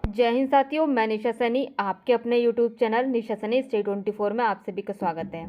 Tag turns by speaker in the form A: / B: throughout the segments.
A: जय हिंद साथियों, मैं निशा सैनी आपके अपने यूट्यूब चैनल निशा सैनी स्टे 24 में आप सभी का स्वागत है।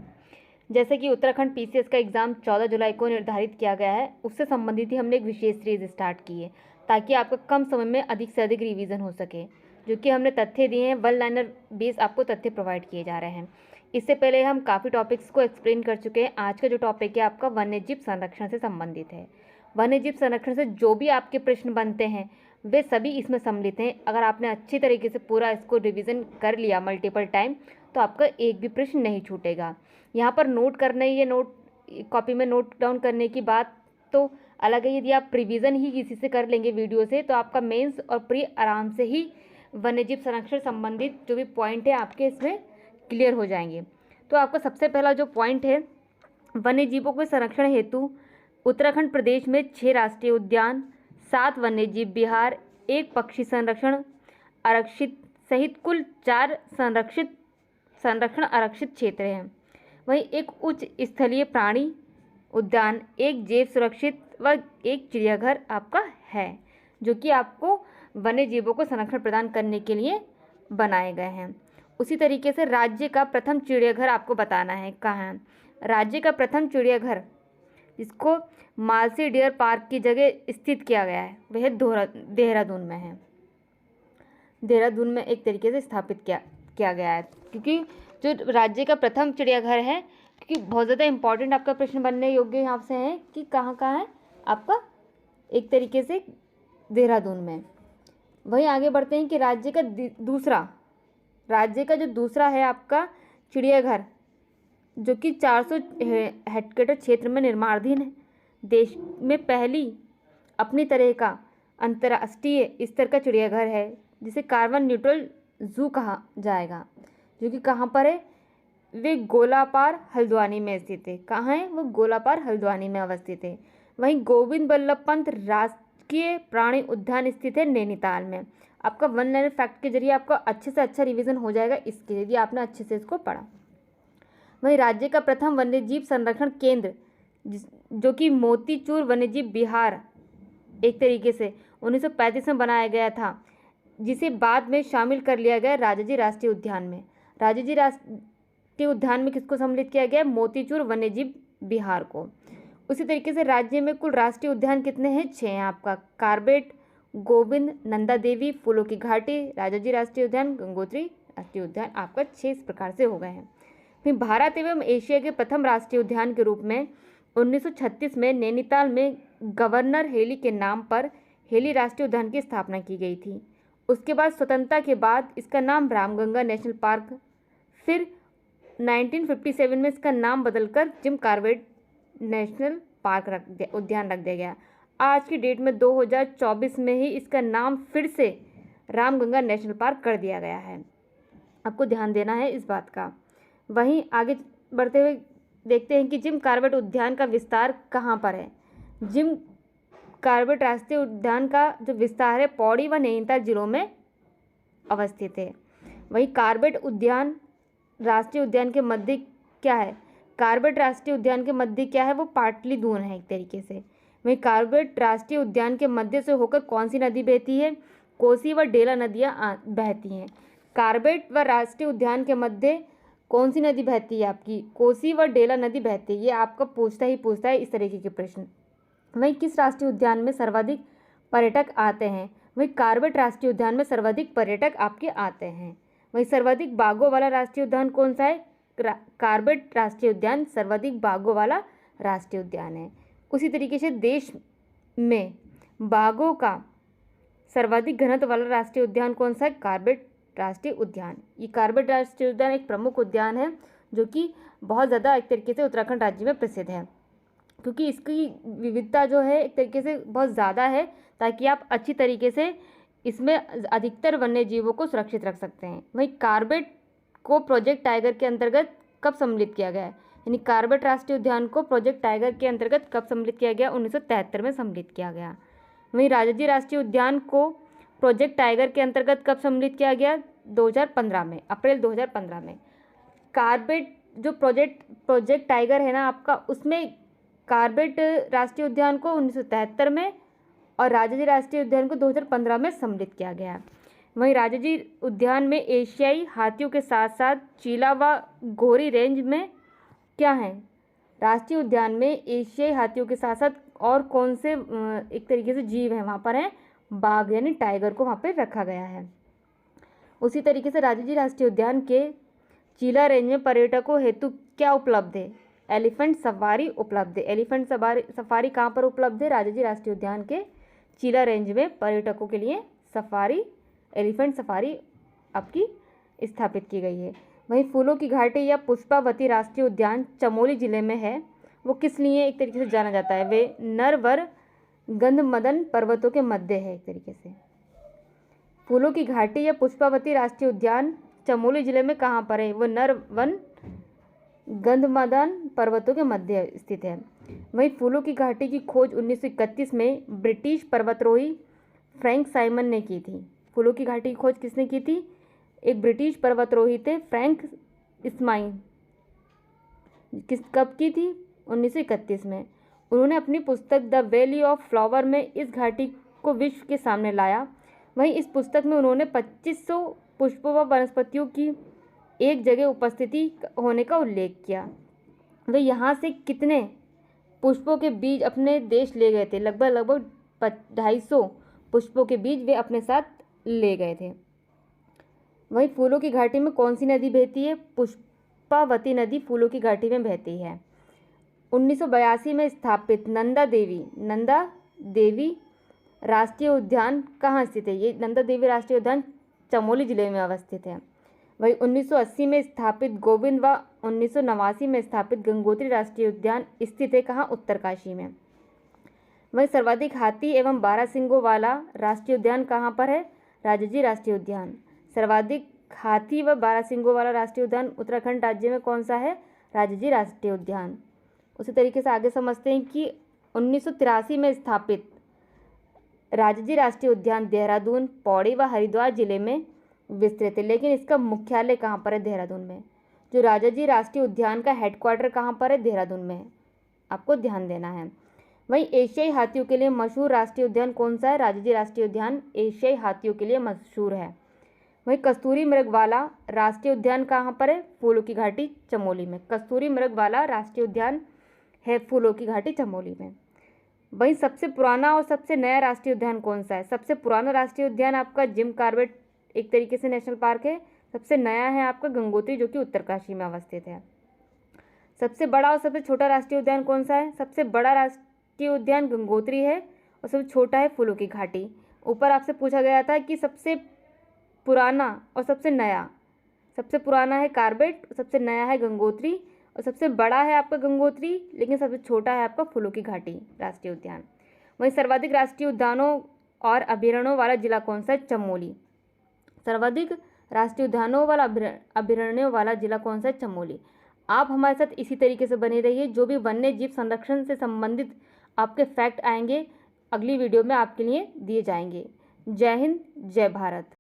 A: जैसे कि उत्तराखंड पीसीएस का एग्ज़ाम 14 जुलाई को निर्धारित किया गया है, उससे संबंधित ही हमने एक विशेष सीरीज स्टार्ट की है ताकि आपका कम समय में अधिक से अधिक रिवीजन हो सके। जो कि हमने तथ्य दिए हैं, वन लाइनर बेस आपको तथ्य प्रोवाइड किए जा रहे हैं। इससे पहले हम काफ़ी टॉपिक्स को एक्सप्लेन कर चुके हैं। आज का जो टॉपिक है आपका वन्यजीव संरक्षण से संबंधित है। वन्यजीव संरक्षण से जो भी आपके प्रश्न बनते हैं वे सभी इसमें सम्मिलित हैं। अगर आपने अच्छी तरीके से पूरा इसको रिवीजन कर लिया मल्टीपल टाइम तो आपका एक भी प्रश्न नहीं छूटेगा। यहाँ पर नोट करना ही है, नोट कॉपी में नोट डाउन करने की बात तो अलग है। यदि आप रिवीजन ही किसी से कर लेंगे वीडियो से तो आपका मेंस और प्री आराम से ही वन्यजीव संरक्षण संबंधित जो भी पॉइंट है आपके इसमें क्लियर हो जाएंगे। तो आपका सबसे पहला जो पॉइंट है, वन्यजीवों के संरक्षण हेतु उत्तराखंड प्रदेश में 6 राष्ट्रीय उद्यान, 7 वन्यजीव विहार, 1 पक्षी संरक्षण आरक्षित सहित कुल 4 संरक्षण आरक्षित क्षेत्र हैं। वहीं एक उच्च स्थलीय प्राणी उद्यान, 1 जैव सुरक्षित व 1 चिड़ियाघर आपका है, जो कि आपको वन्य जीवों को संरक्षण प्रदान करने के लिए बनाए गए हैं। उसी तरीके से राज्य का प्रथम चिड़ियाघर आपको बताना है कहाँ है। राज्य का प्रथम चिड़ियाघर जिसको मालसी डियर पार्क की जगह स्थित किया गया है वह देहरादून में है। देहरादून में एक तरीके से स्थापित किया गया है, क्योंकि जो राज्य का प्रथम चिड़ियाघर है, क्योंकि बहुत ज़्यादा इंपॉर्टेंट आपका प्रश्न बनने योग्य यहाँ से है कि कहाँ है आपका, एक तरीके से देहरादून में। वहीं आगे बढ़ते हैं कि राज्य का जो दूसरा है आपका चिड़ियाघर, जो कि 400 हेक्टेयर क्षेत्र में निर्माणाधीन है। देश में पहली अपनी तरह का अंतर्राष्ट्रीय स्तर का चिड़ियाघर है जिसे कार्बन न्यूट्रल जू कहा जाएगा, जो कि कहाँ पर है, वे गोलापार हल्द्वानी में स्थित है। कहाँ है वो, गोलापार हल्द्वानी में अवस्थित है। वहीं गोविंद बल्लभ पंत राष्ट्रीय प्राणी उद्यान स्थित है नैनीताल में। आपका वन लाइनर फैक्ट के जरिए आपका अच्छे से अच्छा रिवीजन हो जाएगा इसके, यदि आपने अच्छे से इसको पढ़ा। वहीं राज्य का प्रथम वन्यजीव संरक्षण केंद्र जो कि मोतीचूर वन्यजीव विहार एक तरीके से 1935 में बनाया गया था, जिसे बाद में शामिल कर लिया गया राजाजी राष्ट्रीय उद्यान में। राजाजी राष्ट्रीय उद्यान में किसको सम्मिलित किया गया, मोतीचूर वन्यजीव विहार को। उसी तरीके से राज्य में कुल राष्ट्रीय उद्यान कितने हैं, 6 हैं आपका। कार्बेट, गोविंद, नंदा देवी, फूलों की घाटी, राजाजी राष्ट्रीय उद्यान, गंगोत्री राष्ट्रीय उद्यान, आपका 6 इस प्रकार से हो गए हैं। फिर भारत एवं एशिया के प्रथम राष्ट्रीय उद्यान के रूप में 1936 में नैनीताल में गवर्नर हेली के नाम पर हेली राष्ट्रीय उद्यान की स्थापना की गई थी। उसके बाद स्वतंत्रता के बाद इसका नाम रामगंगा नेशनल पार्क, फिर 1957 में इसका नाम बदलकर जिम कॉर्बेट नेशनल पार्क उद्यान रख दिया गया। आज की डेट में 2024 में ही इसका नाम फिर से रामगंगा नेशनल पार्क कर दिया गया है। आपको ध्यान देना है इस बात का। वहीं आगे बढ़ते हुए देखते हैं कि जिम कॉर्बेट उद्यान का विस्तार कहाँ पर है। जिम कॉर्बेट राष्ट्रीय उद्यान का जो विस्तार है पौड़ी व नैनीताल जिलों में अवस्थित है। वहीं कॉर्बेट उद्यान राष्ट्रीय उद्यान के मध्य क्या है, कॉर्बेट राष्ट्रीय उद्यान के मध्य क्या है, वो पाटली दून है एक तरीके से। वहीं कॉर्बेट राष्ट्रीय उद्यान के मध्य से होकर कौन सी नदी बहती है, कोसी व डेला नदियाँ बहती हैं। कॉर्बेट व राष्ट्रीय उद्यान के मध्य कौन सी नदी बहती है आपकी, कोसी व डेला नदी बहती है। ये आपका पूछता है इस तरीके के प्रश्न। वहीं किस राष्ट्रीय उद्यान में सर्वाधिक पर्यटक आते हैं, वहीं कॉर्बेट राष्ट्रीय उद्यान में सर्वाधिक पर्यटक आपके आते हैं। वहीं सर्वाधिक बाघों वाला राष्ट्रीय उद्यान कौन सा है, कॉर्बेट राष्ट्रीय उद्यान सर्वाधिक बाघों वाला राष्ट्रीय उद्यान है। उसी तरीके से देश में बाघों का सर्वाधिक घनत्व वाला राष्ट्रीय उद्यान कौन सा है, कॉर्बेट राष्ट्रीय उद्यान। ये कॉर्बेट राष्ट्रीय उद्यान एक प्रमुख उद्यान है जो कि बहुत ज़्यादा एक तरीके से उत्तराखंड राज्य में प्रसिद्ध है, क्योंकि इसकी विविधता जो है एक तरीके से बहुत ज़्यादा है, ताकि आप अच्छी तरीके से इसमें अधिकतर वन्य जीवों को सुरक्षित रख सकते हैं। वहीं कॉर्बेट को प्रोजेक्ट टाइगर के अंतर्गत कब सम्मिलित किया गया है, यानी कॉर्बेट राष्ट्रीय उद्यान को प्रोजेक्ट टाइगर के अंतर्गत कब सम्मिलित किया गया, 1973 में सम्मिलित किया गया। वहीं राजाजी राष्ट्रीय उद्यान को प्रोजेक्ट टाइगर के अंतर्गत कब सम्मिलित किया गया, 2015 में, अप्रैल 2015 में। कॉर्बेट जो प्रोजेक्ट टाइगर है ना आपका, उसमें कॉर्बेट राष्ट्रीय उद्यान को 1973 में और राजाजी राष्ट्रीय उद्यान को 2015 में सम्मिलित किया गया। वहीं राजाजी उद्यान में एशियाई हाथियों के साथ साथ चीला व घोरी रेंज में क्या है? राष्ट्रीय उद्यान में एशियाई हाथियों के साथ साथ और कौन से एक तरीके से जीव हैं वहाँ पर हैं? बाघ यानी टाइगर को वहाँ पर रखा गया है। उसी तरीके से राजाजी राष्ट्रीय उद्यान के चीला रेंज में पर्यटकों हेतु क्या उपलब्ध है? एलिफेंट सफारी उपलब्ध है। एलिफेंट सफारी कहाँ पर उपलब्ध है? राजाजी राष्ट्रीय उद्यान के चीला रेंज में पर्यटकों के लिए एलिफेंट सफारी आपकी स्थापित की गई है। वहीं फूलों की घाटी या पुष्पावती राष्ट्रीय उद्यान चमोली जिले में है, वो किस लिए एक तरीके से जाना जाता है? वे नरवर गंधमदन पर्वतों के मध्य है। एक तरीके से फूलों की घाटी या पुष्पावती राष्ट्रीय उद्यान चमोली जिले में कहाँ पर है? वो नरवन गंधमदन पर्वतों के मध्य स्थित है। वहीं फूलों की घाटी की खोज 1931 में ब्रिटिश पर्वतारोही फ्रैंक साइमन ने की थी। फूलों की घाटी की खोज किसने की थी? एक ब्रिटिश पर्वतारोही थे फ्रैंक इस्माइल। कब की थी? 1931 में। उन्होंने अपनी पुस्तक द वैली ऑफ फ्लावर में इस घाटी को विश्व के सामने लाया। वहीं इस पुस्तक में उन्होंने 2500 पुष्पों व वनस्पतियों की एक जगह उपस्थिति होने का उल्लेख किया। वे यहाँ से कितने पुष्पों के बीज अपने देश ले गए थे? लगभग 250 पुष्पों के बीज वे अपने साथ ले गए थे। वहीं फूलों की घाटी में कौन सी नदी बहती है? पुष्पावती नदी फूलों की घाटी में बहती है। 1982 में स्थापित नंदा देवी राष्ट्रीय उद्यान कहाँ स्थित है? ये नंदा देवी राष्ट्रीय उद्यान चमोली जिले में अवस्थित है। वहीं 1980 में स्थापित गोविंद व 1989 में स्थापित गंगोत्री राष्ट्रीय उद्यान स्थित है कहाँ? उत्तरकाशी में। वहीं सर्वाधिक हाथी एवं बारहसिंगों वाला राष्ट्रीय उद्यान कहाँ पर है? राजाजी राष्ट्रीय उद्यान। सर्वाधिक हाथी व बारहसिंगों वाला राष्ट्रीय उद्यान उत्तराखंड राज्य में कौन सा है? राजाजी राष्ट्रीय उद्यान। उसी तरीके से आगे समझते हैं कि 1983 में स्थापित राजाजी राष्ट्रीय उद्यान देहरादून, पौड़ी व हरिद्वार जिले में विस्तृत है, लेकिन इसका मुख्यालय कहाँ पर है? देहरादून में। जो राजाजी राष्ट्रीय उद्यान का हेडक्वार्टर कहाँ पर है? देहरादून में। आपको ध्यान देना है। वहीं एशियाई हाथियों के लिए मशहूर राष्ट्रीय उद्यान कौन सा है? राजाजी राष्ट्रीय उद्यान एशियाई हाथियों के लिए मशहूर है। वहीं कस्तूरी मृग वाला राष्ट्रीय उद्यान कहाँ पर है? फूलों की घाटी चमोली में। कस्तूरी मृग वाला राष्ट्रीय उद्यान है फूलों की घाटी चमोली में। वहीं सबसे पुराना और सबसे नया राष्ट्रीय उद्यान कौन सा है? सबसे पुराना राष्ट्रीय उद्यान आपका जिम कॉर्बेट एक तरीके से नेशनल पार्क है। सबसे नया है आपका गंगोत्री जो कि उत्तरकाशी में अवस्थित है। सबसे बड़ा और सबसे छोटा राष्ट्रीय उद्यान कौन सा है? सबसे बड़ा राष्ट्रीय उद्यान गंगोत्री है और सबसे छोटा है फूलों की घाटी। ऊपर आपसे पूछा गया था कि सबसे पुराना और सबसे नया। सबसे पुराना है कॉर्बेट, सबसे नया है गंगोत्री और सबसे बड़ा है आपका गंगोत्री, लेकिन सबसे छोटा है आपका फूलों की घाटी राष्ट्रीय उद्यान। वहीं सर्वाधिक राष्ट्रीय उद्यानों और अभयारण्यों वाला जिला कौन सा है? चमोली। सर्वाधिक राष्ट्रीय उद्यानों वाला अभयारण्यों वाला जिला कौन सा है? चमोली। आप हमारे साथ इसी तरीके से बने रहिए। जो भी वन्य जीव संरक्षण से संबंधित आपके फैक्ट आएंगे अगली वीडियो में आपके लिए दिए जाएंगे। जय हिंद, जय भारत।